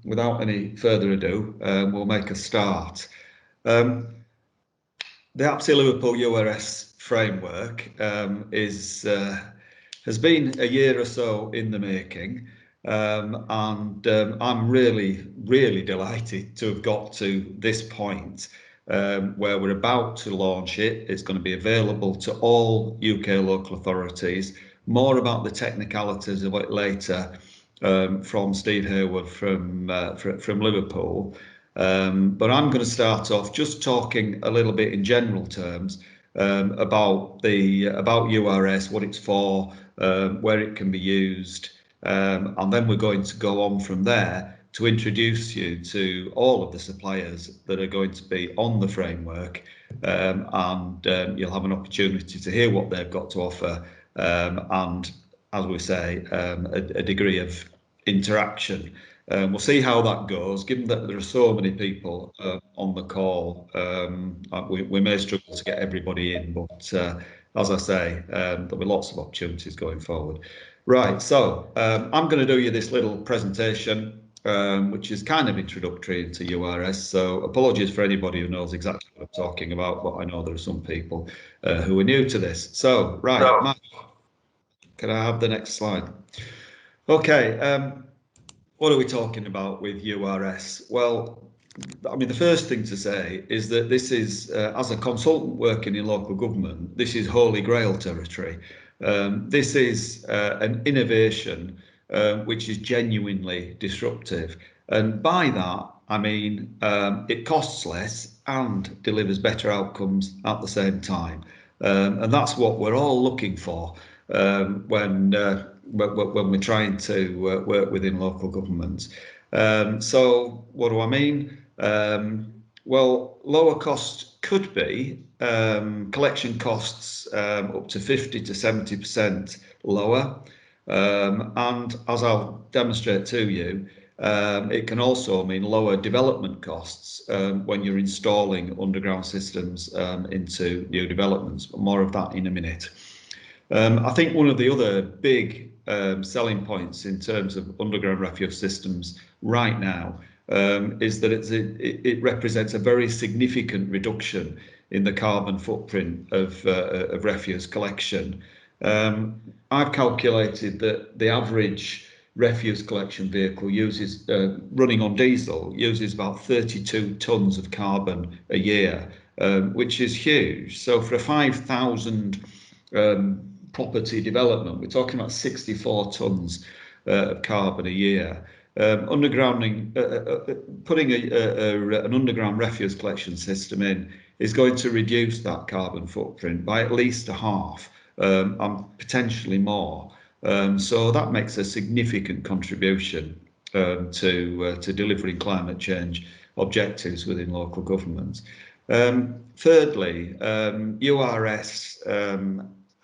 without any further ado, we'll make a start. The APSE Liverpool URS framework has been a year or so in the making, and I'm really delighted to have got to this point where we're about to launch it. It's going to be available to all UK local authorities. More about the technicalities of it later from Steve Hayward from Liverpool. But I'm going to start off just talking a little bit in general terms about URS, what it's for, where it can be used, and then we're going to go on from there to introduce you to all of the suppliers that are going to be on the framework, and you'll have an opportunity to hear what they've got to offer, and as we say, a degree of interaction. We'll see how that goes. Given that there are so many people on the call, we may struggle to get everybody in, but as I say, there'll be lots of opportunities going forward. Right, so I'm going to do you this little presentation, which is kind of introductory into URS. So apologies for anybody who knows exactly what I'm talking about, but I know there are some people who are new to this. So, right, Matt, can I have the next slide? Okay, what are we talking about with URS? Well, I mean, the first thing to say is that this is, as a consultant working in local government, this is holy grail territory. This is an innovation which is genuinely disruptive. And by that, I mean, it costs less and delivers better outcomes at the same time. And that's what we're all looking for when we're trying to work within local governments. So what do I mean? Well, lower cost could be collection costs up to 50 to 70% lower. And as I'll demonstrate to you, it can also mean lower development costs when you're installing underground systems into new developments, but more of that in a minute. I think one of the other big selling points in terms of underground refuse systems right now is that it represents a very significant reduction in the carbon footprint of refuse collection. I've calculated that the average refuse collection vehicle uses, running on diesel, uses about 32 tonnes of carbon a year, which is huge. So for a 5,000 property development, we're talking about 64 tonnes of carbon a year. Undergrounding, putting an underground refuse collection system in is going to reduce that carbon footprint by at least a half, and potentially more. So that makes a significant contribution to delivering climate change objectives within local governments. Thirdly, URS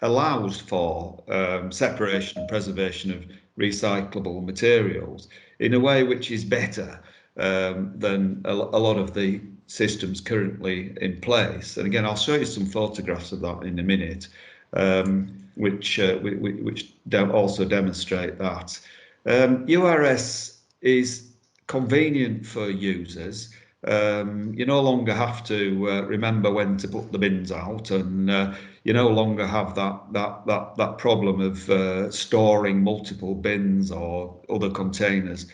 allows for separation and preservation of recyclable materials in a way which is better than a lot of the systems currently in place. And again, I'll show you some photographs of that in a minute, which also demonstrate that. URS is convenient for users. You no longer have to remember when to put the bins out, and you no longer have that problem of storing multiple bins or other containers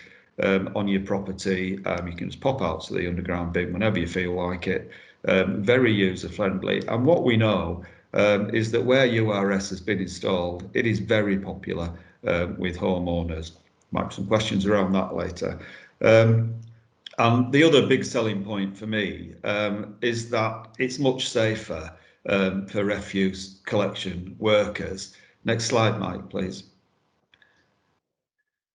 on your property. You can just pop out to the underground bin whenever you feel like it. Very user friendly. And what we know is that where URS has been installed, it is very popular with homeowners. Might have some questions around that later. And the other big selling point for me is that it's much safer for refuse collection workers. Next slide, Mike, please.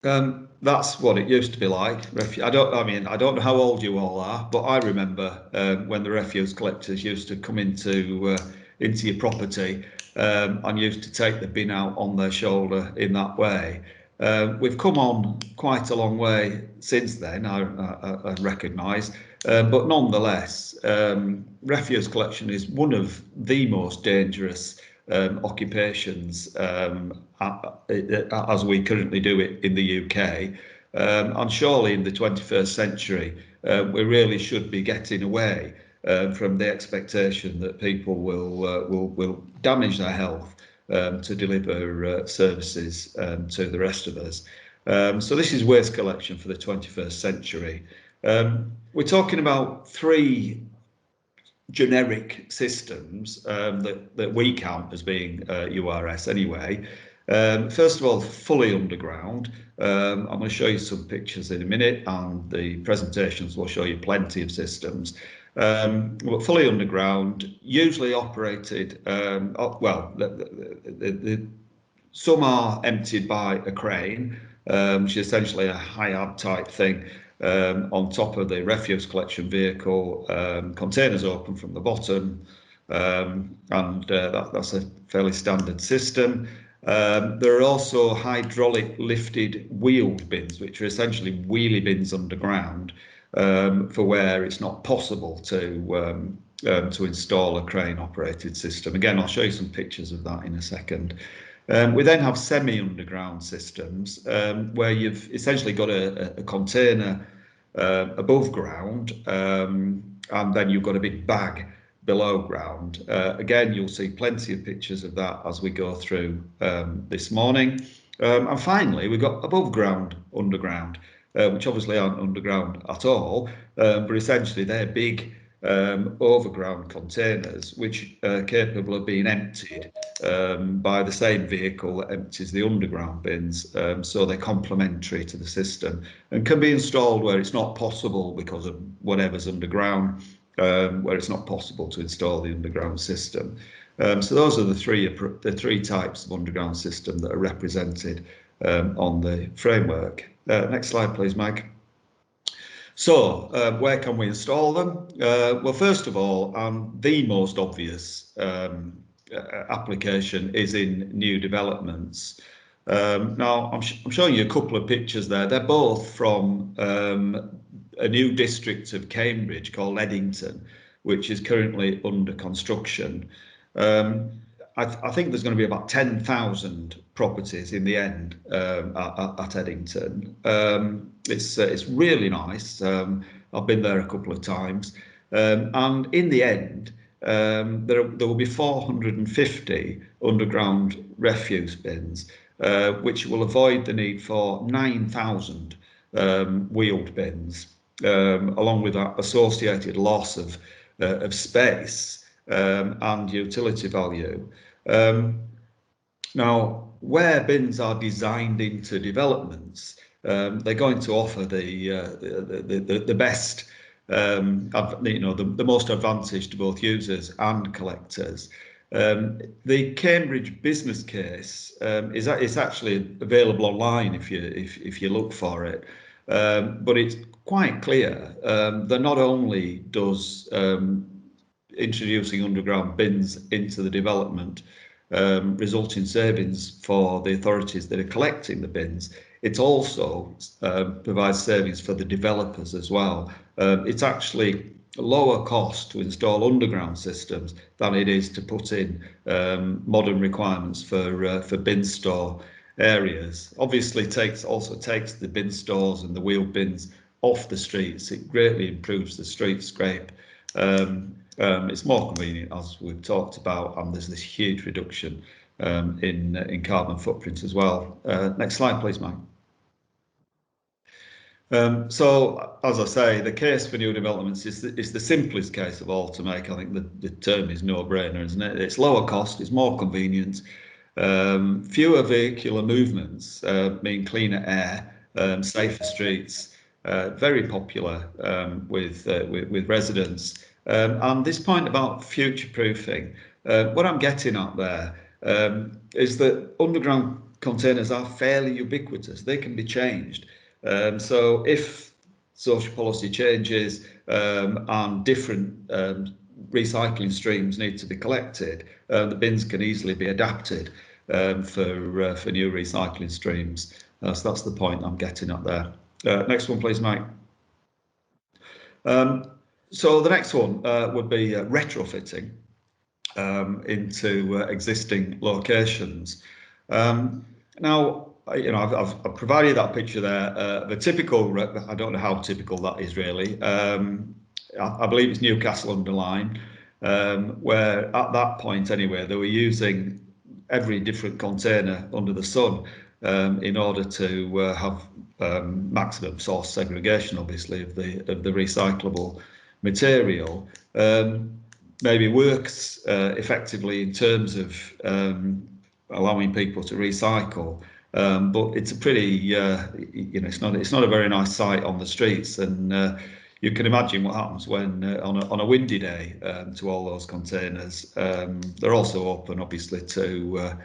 That's what it used to be like. I don't know how old you all are, but I remember when the refuse collectors used to come into your property and used to take the bin out on their shoulder in that way. We've come on quite a long way since then, I recognise, but nonetheless, refuse collection is one of the most dangerous occupations as we currently do it in the UK. And surely in the 21st century, we really should be getting away from the expectation that people will damage their health to deliver services to the rest of us. So this is waste collection for the 21st century. We're talking about three generic systems that we count as being URS anyway. First of all, fully underground. I'm going to show you some pictures in a minute, and the presentations will show you plenty of systems. But fully underground, usually operated, some are emptied by a crane, which is essentially a high-ab type thing. On top of the refuse collection vehicle, containers open from the bottom, and that's a fairly standard system. There are also hydraulic lifted wheeled bins, which are essentially wheelie bins underground, for where it's not possible to install a crane operated system. Again, I'll show you some pictures of that in a second. We then have semi-underground systems, where you've essentially got a container above ground, and then you've got a big bag below ground. Again, you'll see plenty of pictures of that as we go through this morning. And finally, we've got above ground, underground, which obviously aren't underground at all, but essentially they're big overground containers which are capable of being emptied by the same vehicle that empties the underground bins, so they're complementary to the system and can be installed where it's not possible because of whatever's underground, where it's not possible to install the underground system. So those are the three types of underground system that are represented on the framework. Next slide, please, Mike. So where can we install them? Well, first of all, the most obvious application is in new developments. Now, I'm showing you a couple of pictures there. They're both from a new district of Cambridge called Eddington, which is currently under construction. I think there's going to be about 10,000 properties in the end at Eddington. It's really nice. I've been there a couple of times, and in the end, there will be 450 underground refuse bins, which will avoid the need for 9,000 wheeled bins, along with that associated loss of space and utility value. Now, where bins are designed into developments, they're going to offer the best, the most advantage to both users and collectors. The Cambridge business case is actually available online if you look for it, but it's quite clear that not only does introducing underground bins into the development result in savings for the authorities that are collecting the bins, it also provides savings for the developers as well. It's actually a lower cost to install underground systems than it is to put in modern requirements for bin store areas. Obviously, also takes the bin stores and the wheeled bins off the streets. It greatly improves the streetscape. It's more convenient, as we've talked about, and there's this huge reduction in carbon footprint as well. Next slide, please, Mike. So, as I say, the case for new developments is the simplest case of all to make. I think the term is no-brainer, isn't it? It's lower cost, it's more convenient, fewer vehicular movements mean cleaner air, safer streets, very popular with residents. And this point about future-proofing, what I'm getting at there is that underground containers are fairly ubiquitous. They can be changed. So if social policy changes and different recycling streams need to be collected, the bins can easily be adapted for new recycling streams. So that's the point I'm getting at there. Next one, please, Mike. So the next one would be retrofitting into existing locations. Now, I've provided that picture there. The typical, I don't know how typical that is really. I believe it's Newcastle under Lyme, where at that point anyway, they were using every different container under the sun in order to have maximum source segregation, obviously, of the recyclable material. Maybe works effectively in terms of allowing people to recycle, but it's a pretty, it's not a very nice sight on the streets, and you can imagine what happens when on a windy day to all those containers. They're also open, obviously, to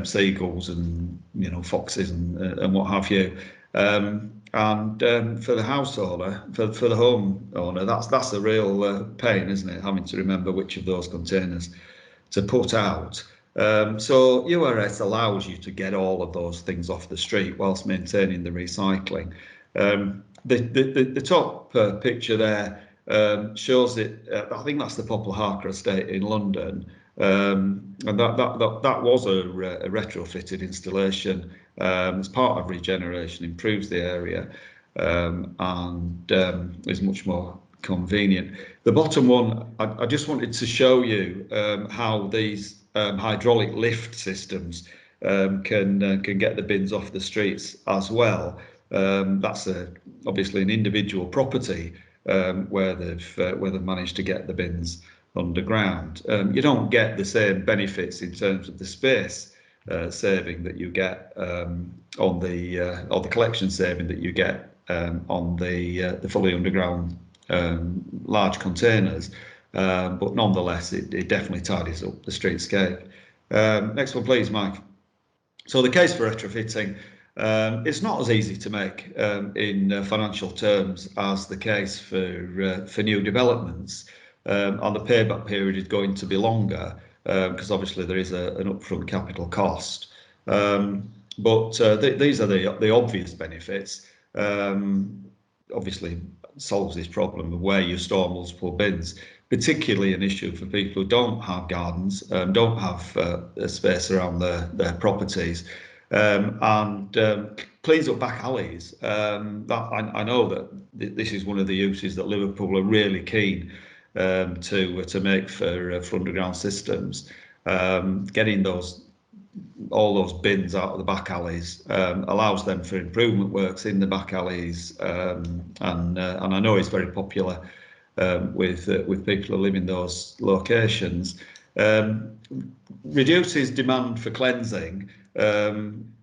seagulls and foxes and what have you. And for the house owner, for the home owner, that's a real pain, isn't it? Having to remember which of those containers to put out. So URS allows you to get all of those things off the street whilst maintaining the recycling. The top picture there shows it. I think that's the Poplar Harker estate in London, and that was a retrofitted installation as part of regeneration. Improves the area and is much more convenient. The bottom one, I just wanted to show you how these hydraulic lift systems can get the bins off the streets as well. That's obviously an individual property where they've managed to get the bins underground. You don't get the same benefits in terms of the space saving that you get on the collection saving that you get on the fully underground large containers, but nonetheless it definitely tidies up the streetscape. Next one, please, Mike. So the case for retrofitting. It's not as easy to make in financial terms as the case for new developments, and the payback period is going to be longer because obviously there is an upfront capital cost. But these are the obvious benefits. Obviously solves this problem of where you store multiple bins, particularly an issue for people who don't have gardens, don't have a space around their properties. And cleans up back alleys. I know that this is one of the uses that Liverpool are really keen to make for underground systems. Getting all those bins out of the back alleys allows them for improvement works in the back alleys, and I know it's very popular with people who live in those locations. Reduces demand for cleansing.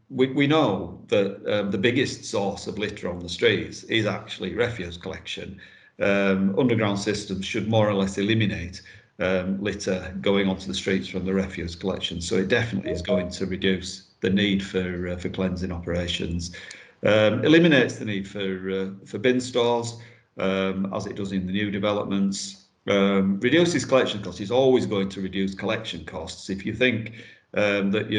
We know that the biggest source of litter on the streets is actually refuse collection. Underground systems should more or less eliminate litter going onto the streets from the refuse collection. So it definitely is going to reduce the need for cleansing operations. Eliminates the need for bin stores, as it does in the new developments. Reduces collection costs. Is always going to reduce collection costs. If you think that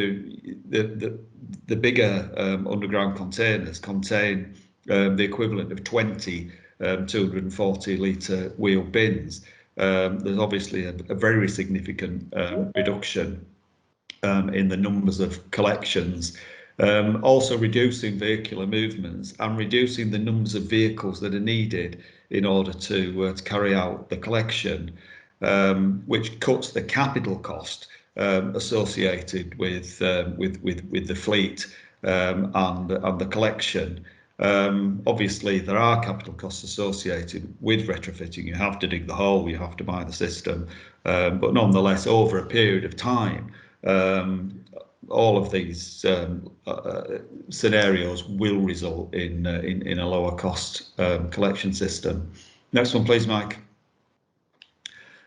the bigger underground containers contain the equivalent of 20 240 litre wheel bins, there's obviously a very significant reduction in the numbers of collections. Also reducing vehicular movements and reducing the numbers of vehicles that are needed in order to carry out the collection, which cuts the capital cost associated with the fleet and the collection. Obviously, there are capital costs associated with retrofitting. You have to dig the hole, you have to buy the system, but nonetheless, over a period of time, all of these scenarios will result in a lower cost collection system. Next one, please, Mike.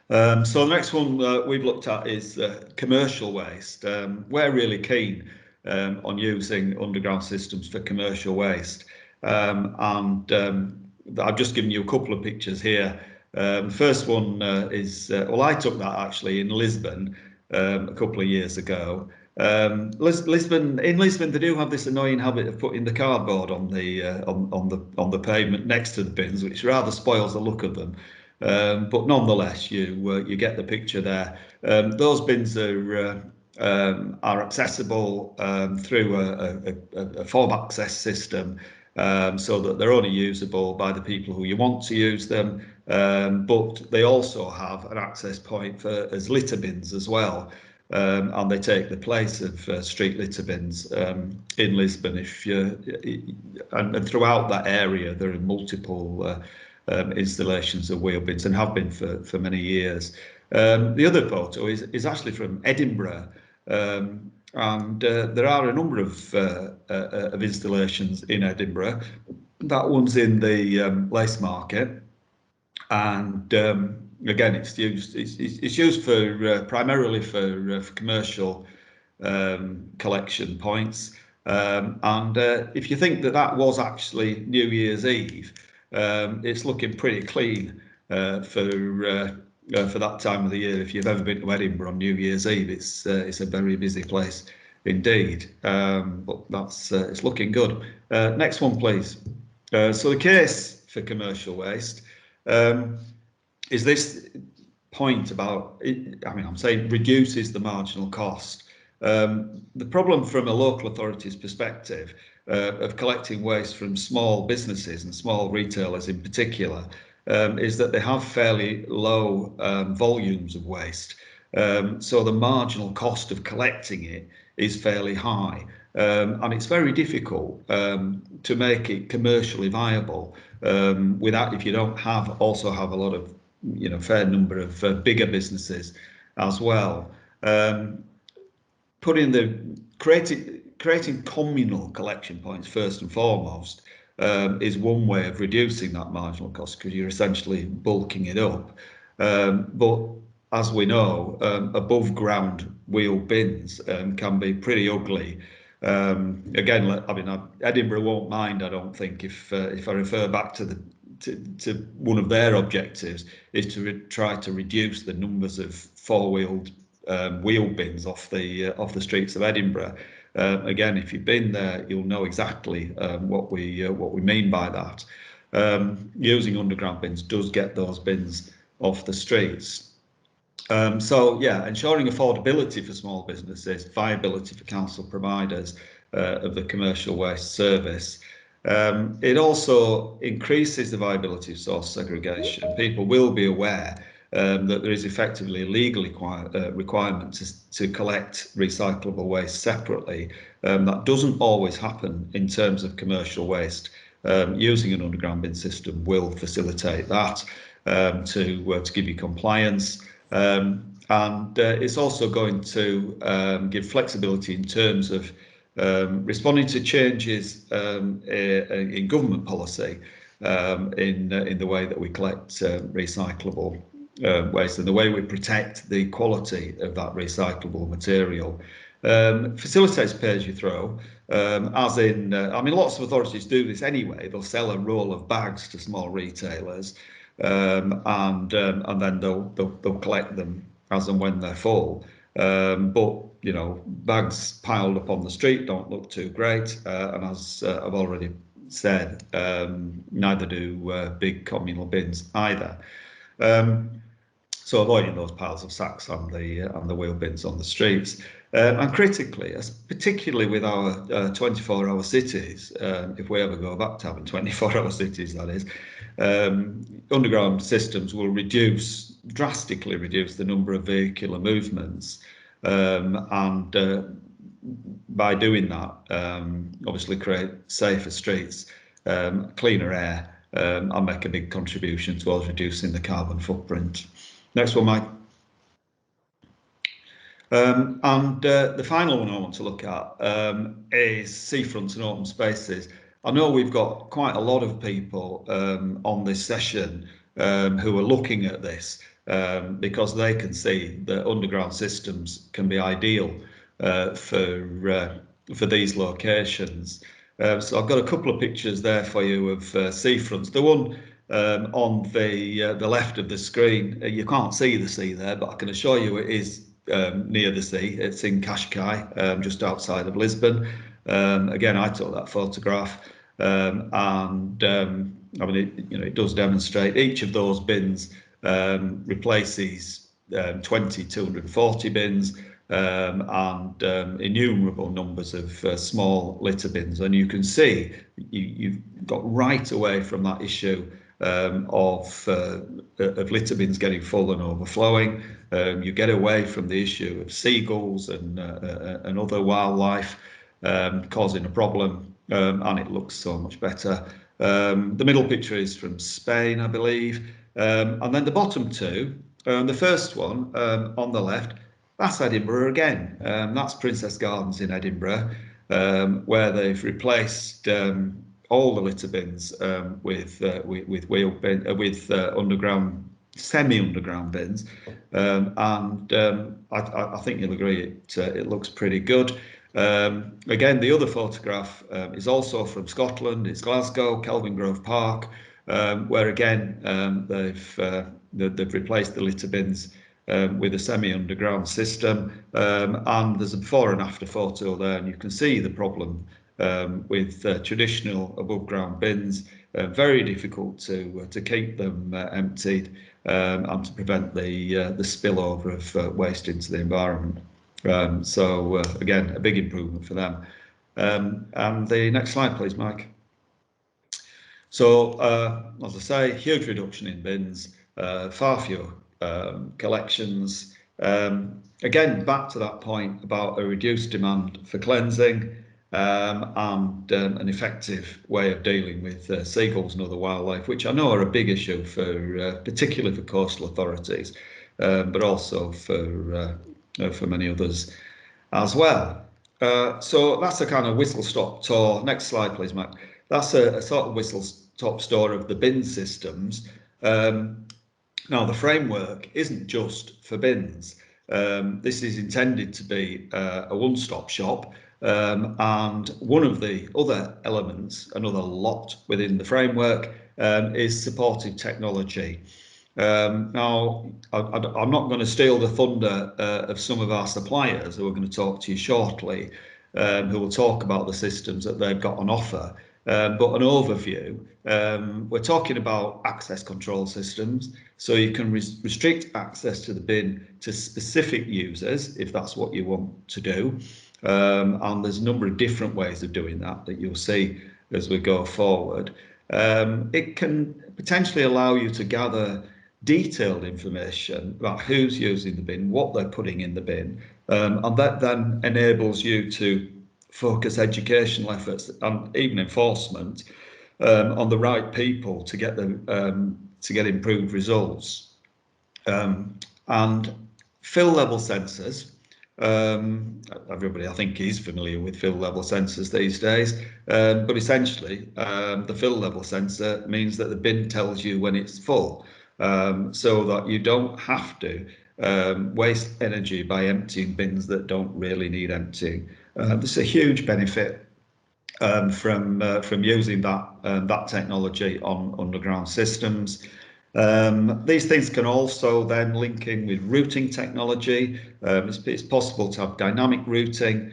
So the next one we've looked at is commercial waste. We're really keen on using underground systems for commercial waste, and I've just given you a couple of pictures here. The first one is, well, I took that actually in Lisbon a couple of years ago. Lisbon, they do have this annoying habit of putting the cardboard on the pavement next to the bins, which rather spoils the look of them. But nonetheless, you get the picture there. Those bins are are accessible through a fob access system, so that they're only usable by the people who you want to use them, but they also have an access point for as litter bins as well. And they take the place of street litter bins in Lisbon. And throughout that area, there are multiple installations of wheel bins and have been for many years. The other photo is actually from Edinburgh, and there are a number of installations in Edinburgh. That one's in the Lace Market, and again, it's used for primarily for commercial collection points. And if you think that was actually New Year's Eve, it's looking pretty clean for that time of the year. If you've ever been to Edinburgh on New Year's Eve, it's a very busy place indeed. But it's looking good. Next one, please. So the case for commercial waste is this point about, I'm saying reduces the marginal cost. The problem from a local authority's perspective of collecting waste from small businesses and small retailers in particular is that they have fairly low volumes of waste. So the marginal cost of collecting it is fairly high. And it's very difficult to make it commercially viable without, if you don't also have a lot of, fair number of bigger businesses as well. Creating communal collection points first and foremost is one way of reducing that marginal cost, because you're essentially bulking it up. But as we know, above ground wheel bins can be pretty ugly. Again, Edinburgh won't mind, I don't think, if I refer back to one of their objectives is to try to reduce the numbers of four-wheeled wheel bins off the streets of Edinburgh. Again, if you've been there, you'll know exactly what we mean by that. Using underground bins does get those bins off the streets. So yeah, ensuring affordability for small businesses, viability for council providers of the commercial waste service. It also increases the viability of source segregation. People will be aware that there is effectively a legal requirement to collect recyclable waste separately. That doesn't always happen in terms of commercial waste. Using an underground bin system will facilitate that to give you compliance. And it's also going to give flexibility in terms of responding to changes in government policy in the way that we collect recyclable waste and the way we protect the quality of that recyclable material. Facilitates pay as you throw, as in, lots of authorities do this anyway. They'll sell a roll of bags to small retailers, and then they'll collect them as and when they're full. But bags piled up on the street don't look too great, and as I've already said, neither do big communal bins either. So avoiding those piles of sacks on the wheel bins on the streets. And critically, particularly with our 24-hour cities, if we ever go back to having 24-hour cities, that is, underground systems will drastically reduce the number of vehicular movements, and by doing that, obviously create safer streets, cleaner air, and make a big contribution towards reducing the carbon footprint. Next one, Mike. And the final one I want to look at is seafronts and open spaces. I know we've got quite a lot of people on this session who are looking at this because they can see that underground systems can be ideal for these locations. So I've got a couple of pictures there for you of seafronts. The one on the left of the screen, you can't see the sea there, but I can assure you it is near the sea. It's in Cascais, just outside of Lisbon. Again, I took that photograph, and it does demonstrate each of those bins replaces 240 bins. and innumerable numbers of small litter bins. And you can see you've got right away from that issue of litter bins getting full and overflowing. You get away from the issue of seagulls and other wildlife causing a problem, and it looks so much better. The middle picture is from Spain, I believe, and then the bottom two. The first one on the left, that's Edinburgh again. That's Princess Gardens in Edinburgh, where they've replaced all the litter bins with wheel bin, with underground, semi-underground bins, and I think you'll agree it looks pretty good. Again, the other photograph is also from Scotland. It's Glasgow, Kelvingrove Park, where again they've replaced the litter bins with a semi-underground system, and there's a before and after photo there, and you can see the problem with traditional above ground bins. Very difficult to keep them emptied and to prevent the spillover of waste into the environment. So again, a big improvement for them. And the next slide, please, Mike. So as I say, huge reduction in bins, far fewer collections. Again, back to that point about a reduced demand for cleansing and an effective way of dealing with seagulls and other wildlife, which I know are a big issue for particularly for coastal authorities, but also for many others as well. So that's a kind of whistle-stop tour. Next slide, please, Mike. That's a sort of whistle-stop tour of the bin systems. Now, the framework isn't just for bins. This is intended to be a one-stop shop, and one of the other elements, another lot within the framework, is supportive technology. Now, I'm not going to steal the thunder of some of our suppliers who are going to talk to you shortly, who will talk about the systems that they've got on offer. But an overview, we're talking about access control systems, so you can restrict access to the bin to specific users if that's what you want to do. And there's a number of different ways of doing that you'll see as we go forward. It can potentially allow you to gather detailed information about who's using the bin, what they're putting in the bin, and that then enables you to focus educational efforts and even enforcement on the right people to get improved results. And fill level sensors. Everybody, I think, is familiar with fill level sensors these days, but essentially the fill level sensor means that the bin tells you when it's full, so that you don't have to waste energy by emptying bins that don't really need emptying. There's a huge benefit from using that technology on underground systems. These things can also then link in with routing technology. It's possible to have dynamic routing,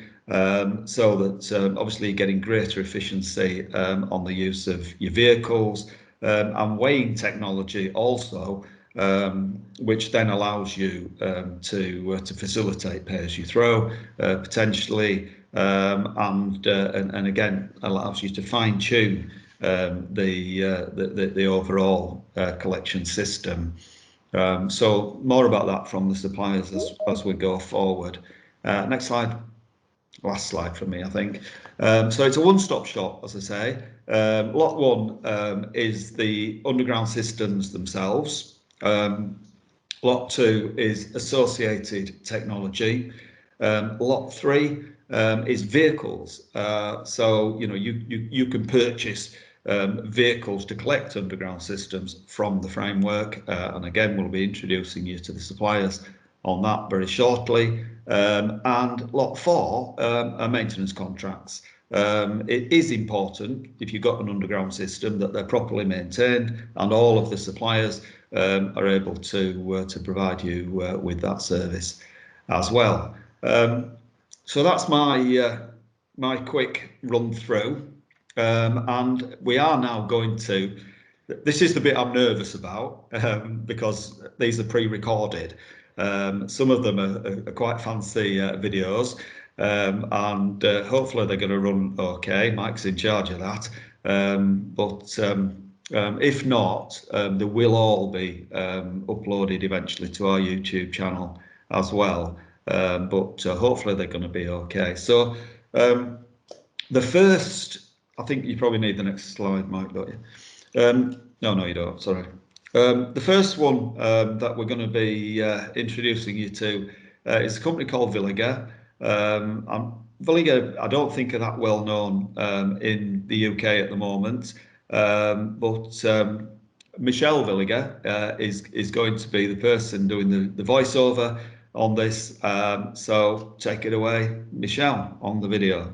so that obviously you're getting greater efficiency on the use of your vehicles, and weighing technology also, which then allows you to facilitate pay as you throw potentially, and again allows you to fine tune the overall collection system. So more about that from the suppliers as we go forward. Next slide. Last slide from me, I think. So it's a one-stop shop, as I say. Lot one is the underground systems themselves. Lot two is associated technology. Lot three is vehicles. So you can purchase vehicles to collect underground systems from the framework, and again we'll be introducing you to the suppliers on that very shortly. And lot four are maintenance contracts. It is important, if you've got an underground system, that they're properly maintained, and all of the suppliers are able to provide you with that service as well. So that's my quick run through, and we are now going to. This is the bit I'm nervous about because these are pre-recorded. Some of them are quite fancy videos, and hopefully they're going to run okay. Mike's in charge of that. If not, they will all be uploaded eventually to our YouTube channel as well. Hopefully they're going to be okay. So the first, I think you probably need the next slide, Mike, don't you? No, you don't. Sorry. The first one that we're going to be introducing you to is a company called Villiger. Villiger, I don't think are that well known in the UK at the moment, Michelle Villiger is going to be the person doing the voiceover on this. So take it away, Michelle, on the video.